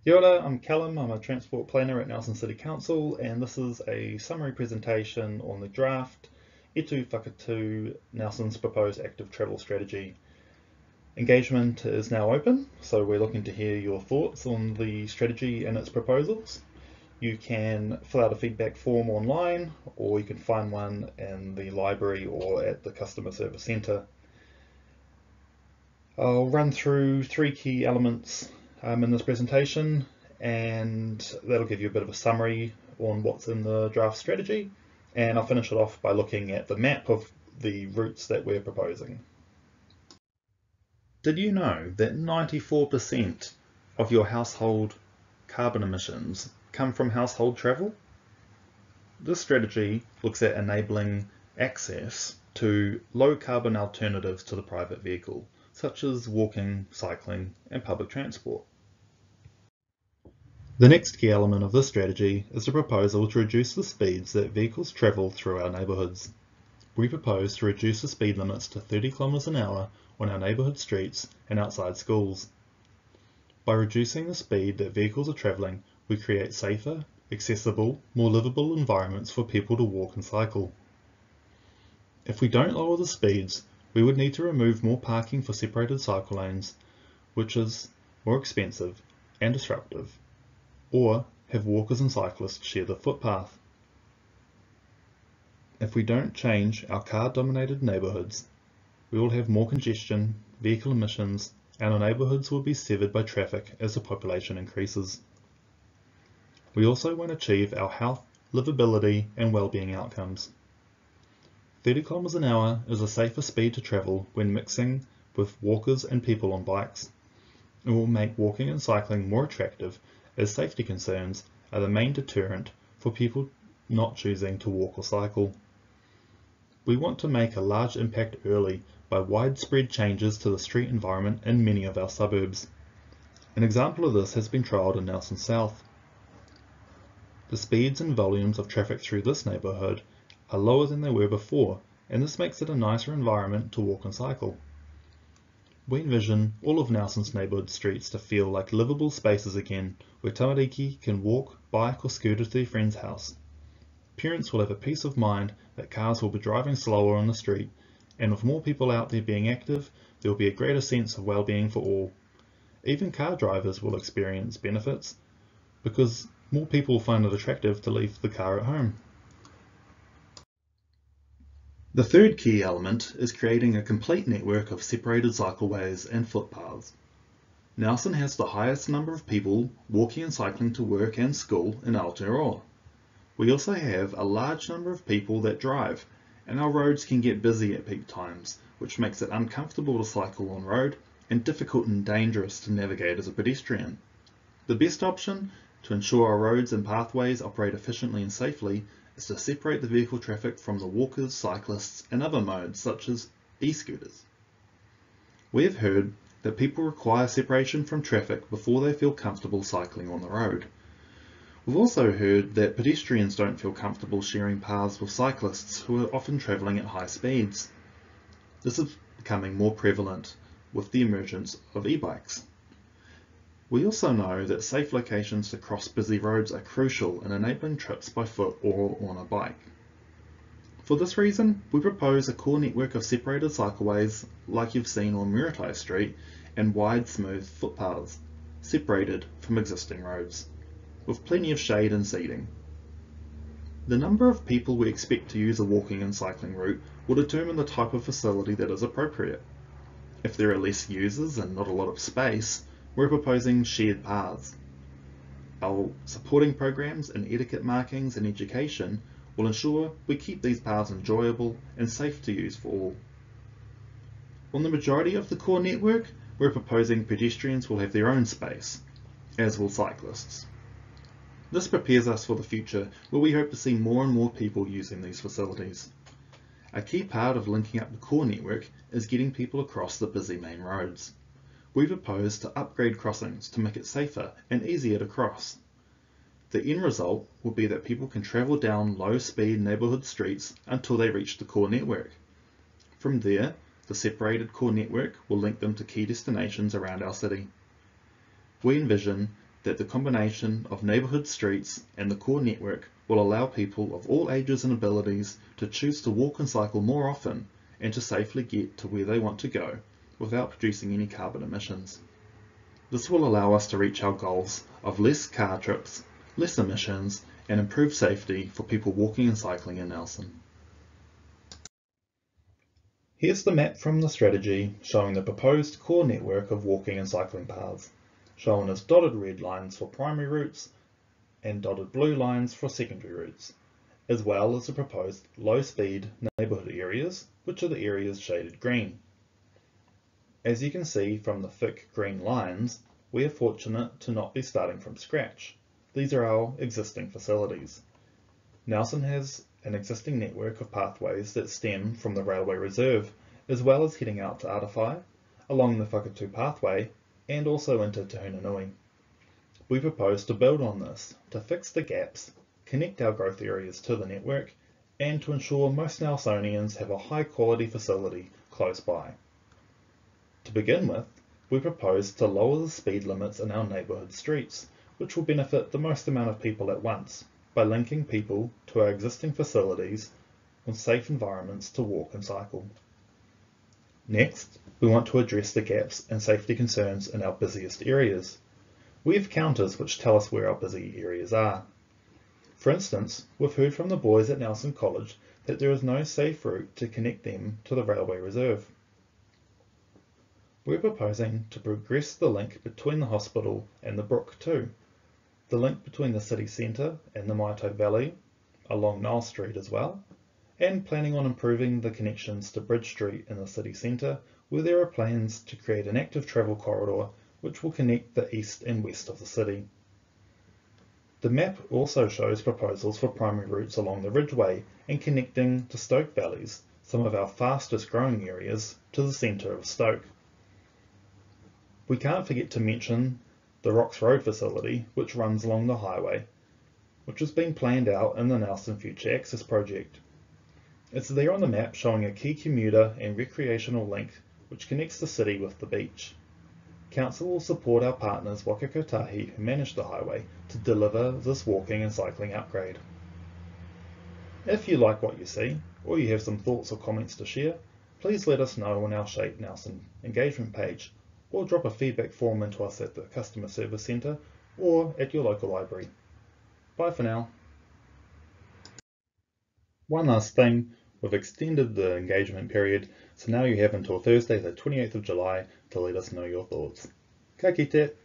Kia ora, I'm Callum, I'm a transport planner at Nelson City Council, and this is a summary presentation on the draft Whakatū Nelson's proposed active travel strategy. Engagement is now open, so we're looking to hear your thoughts on the strategy and its proposals. You can fill out a feedback form online, or you can find one in the library or at the customer service centre. I'll run through three key elements in this presentation, and that'll give you a bit of a summary on what's in the draft strategy, and I'll finish it off by looking at the map of the routes that we're proposing. Did you know that 94% of your household carbon emissions come from household travel? This strategy looks at enabling access to low carbon alternatives to the private vehicle, such as walking, cycling, and public transport. The next key element of this strategy is the proposal to reduce the speeds that vehicles travel through our neighbourhoods. We propose to reduce the speed limits to 30 km an hour on our neighbourhood streets and outside schools. By reducing the speed that vehicles are travelling, we create safer, accessible, more livable environments for people to walk and cycle. If we don't lower the speeds, we would need to remove more parking for separated cycle lanes, which is more expensive and disruptive, or have walkers and cyclists share the footpath. If we don't change our car-dominated neighbourhoods, we will have more congestion, vehicle emissions, and our neighbourhoods will be severed by traffic as the population increases. We also won't achieve our health, livability, and well-being outcomes. 30 km an hour is a safer speed to travel when mixing with walkers and people on bikes. It will make walking and cycling more attractive, as safety concerns are the main deterrent for people not choosing to walk or cycle. We want to make a large impact early by widespread changes to the street environment in many of our suburbs. An example of this has been trialled in Nelson South. The speeds and volumes of traffic through this neighbourhood are lower than they were before, and this makes it a nicer environment to walk and cycle. We envision all of Nelson's neighbourhood streets to feel like livable spaces again, where tamariki can walk, bike or scooter to their friend's house. Parents will have a peace of mind that cars will be driving slower on the street, and with more people out there being active, there will be a greater sense of well-being for all. Even car drivers will experience benefits, because more people will find it attractive to leave the car at home. The third key element is creating a complete network of separated cycleways and footpaths. Nelson has the highest number of people walking and cycling to work and school in Aotearoa. We also have a large number of people that drive, and our roads can get busy at peak times, which makes it uncomfortable to cycle on road and difficult and dangerous to navigate as a pedestrian. The best option to ensure our roads and pathways operate efficiently and safely is to separate the vehicle traffic from the walkers, cyclists and other modes such as e-scooters. We have heard that people require separation from traffic before they feel comfortable cycling on the road. We've also heard that pedestrians don't feel comfortable sharing paths with cyclists who are often travelling at high speeds. This is becoming more prevalent with the emergence of e-bikes. We also know that safe locations to cross busy roads are crucial in enabling trips by foot or on a bike. For this reason, we propose a core network of separated cycleways like you've seen on Muritai Street and wide smooth footpaths, separated from existing roads, with plenty of shade and seating. The number of people we expect to use a walking and cycling route will determine the type of facility that is appropriate. If there are less users and not a lot of space, we're proposing shared paths. Our supporting programs in etiquette markings and education will ensure we keep these paths enjoyable and safe to use for all. On the majority of the core network, we're proposing pedestrians will have their own space, as will cyclists. This prepares us for the future where we hope to see more and more people using these facilities. A key part of linking up the core network is getting people across the busy main roads. We propose to upgrade crossings to make it safer and easier to cross. The end result will be that people can travel down low-speed neighbourhood streets until they reach the core network. From there, the separated core network will link them to key destinations around our city. We envision that the combination of neighbourhood streets and the core network will allow people of all ages and abilities to choose to walk and cycle more often and to safely get to where they want to go without producing any carbon emissions. This will allow us to reach our goals of less car trips, less emissions, and improved safety for people walking and cycling in Nelson. Here's the map from the strategy showing the proposed core network of walking and cycling paths, shown as dotted red lines for primary routes and dotted blue lines for secondary routes, as well as the proposed low-speed neighbourhood areas, which are the areas shaded green. As you can see from the thick green lines, we are fortunate to not be starting from scratch. These are our existing facilities. Nelson has an existing network of pathways that stem from the Railway Reserve, as well as heading out to Arawhai, along the Whakatū pathway, and also into Te Hunanui. We propose to build on this, to fix the gaps, connect our growth areas to the network, and to ensure most Nelsonians have a high quality facility close by. To begin with, we propose to lower the speed limits in our neighbourhood streets, which will benefit the most amount of people at once, by linking people to our existing facilities with safe environments to walk and cycle. Next, we want to address the gaps and safety concerns in our busiest areas. We have counters which tell us where our busy areas are. For instance, we've heard from the boys at Nelson College that there is no safe route to connect them to the Railway Reserve. We're proposing to progress the link between the hospital and the brook too, the link between the city centre and the Maito Valley, along Nile Street as well, and planning on improving the connections to Bridge Street in the city centre, where there are plans to create an active travel corridor which will connect the east and west of the city. The map also shows proposals for primary routes along the Ridgeway and connecting to Stoke Valleys, some of our fastest growing areas, to the centre of Stoke. We can't forget to mention the Rocks Road facility, which runs along the highway, which has been planned out in the Nelson Future Access project. It's there on the map showing a key commuter and recreational link which connects the city with the beach. Council will support our partners Whakatū who manage the highway to deliver this walking and cycling upgrade. If you like what you see, or you have some thoughts or comments to share, please let us know on our Shape Nelson engagement page, or drop a feedback form into us at the Customer Service Centre or at your local library. Bye for now. One last thing, we've extended the engagement period, so now you have until Thursday the 28th of July to let us know your thoughts. Ka kite!